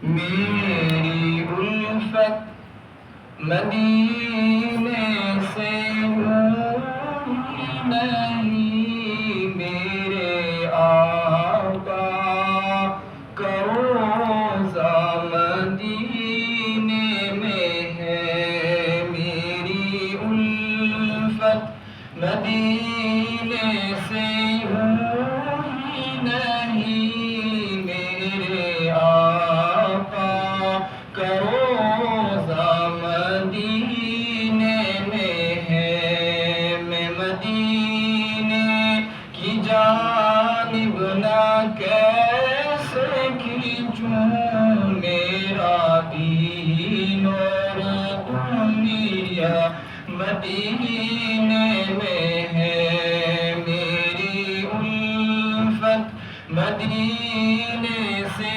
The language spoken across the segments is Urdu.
میری الفت مدینے سے نہیں، میرے آقا کا روضہ مدینے میں ہے۔ میری الفت مدینے سے نہیں، میرے آقا کا روضہ مدینے میں ہے۔ میں مدینے کی جانب نہ کیسے کھینچوں، میرا دین اور دنیا مدینے میں ہے۔ میری الفت مدینے سے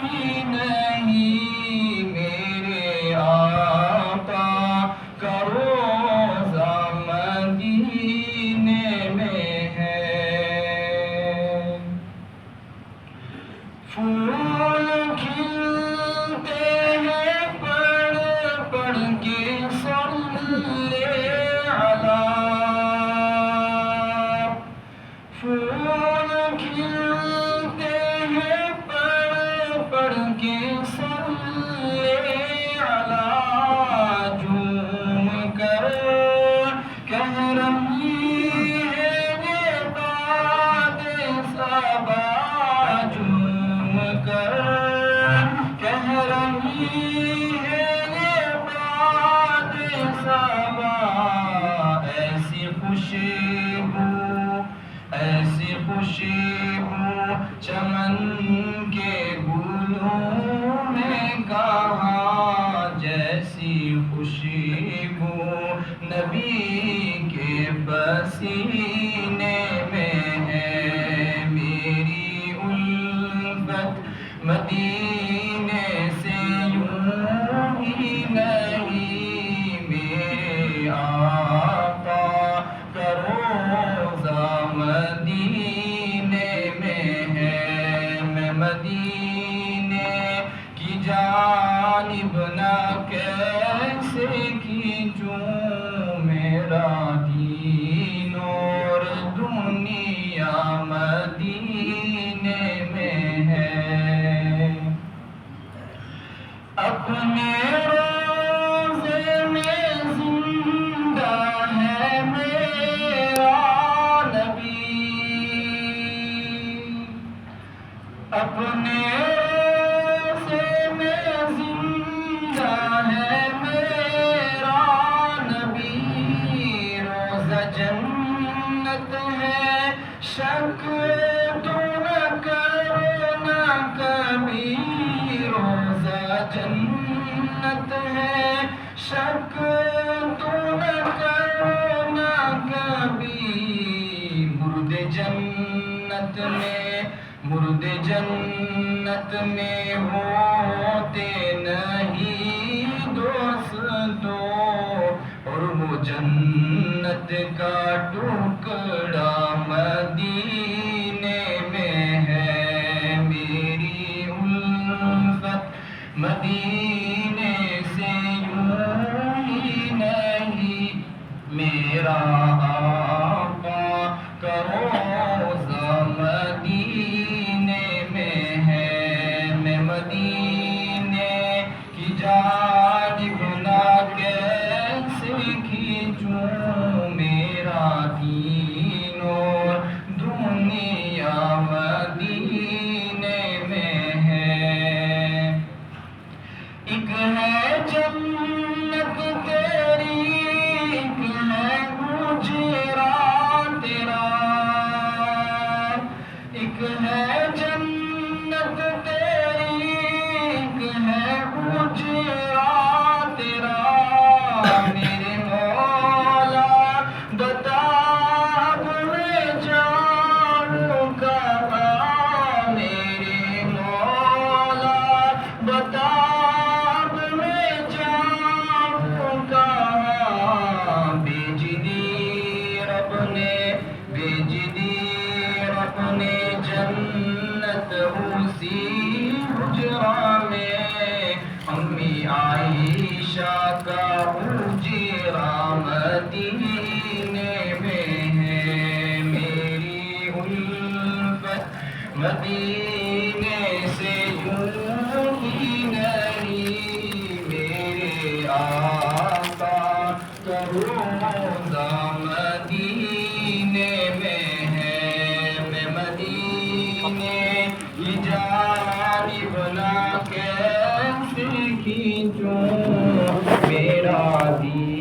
ہی نہیں، میرے آقا کا روضہ مدینے میں ہے۔ پھول کھلتے ہیں پڑھ پڑھ کے صلی علی، پھول کھلتے ہیں پڑھ پڑھ کے صلی علی، جھوم کر کہہ رہی ہے یہ باد صبا، جھوم کر کہہ رہی ہے یہ باد صبا، ایسی خوشبو ایسی خوشبو چمن کے گلوں میں کہاں، جیسی خوشبو نبی کے پسینے میں ہے۔ میری الفت مدینے سے یوں ہی نہیں، میرے آقا کا روضہ مدینے میں ہے۔ میں مدینے کی جانب نہ کیسے کھینچوں، میرا دین اور دنیا مدینے میں ہے۔ اپنے روضے میں زندہ ہے میرا نبی، اپنے روضے میں زندہ ہے میرا نبی، روضہ جنت ہے شک تو نہ کرنا کبھی، روضہ جنت ہے شک تو نہ کرنا کبھی، مرد جنت میں ہوتے نہیں دوستو، اور وہ جنت کا ٹکڑا مدینے میں ہے۔ میری الفت مدینے سے یوں ہی نہیں، میرا آقا کا روضہ مدینے میں ہے۔ میں مدینے کی جانب نہ کیسے کھینچوں، میرا دین اور دنیا مدینے میں ہے۔ ایک ہے جنت تیری، ایک ہے حجرا تیرا، ایک ہے جنت تیری، ایک ہے حجرا تیرا، میرے مولا بتا اب میں جاؤں کہاں، میرے مولا بتا اب میں جاؤں کہاں، بھیج دی رب نے جنت اسی حجرا روضہ مدینے میں ہے، میں مدینے کی جانب نہ کیسے کھینچوں، میرا دل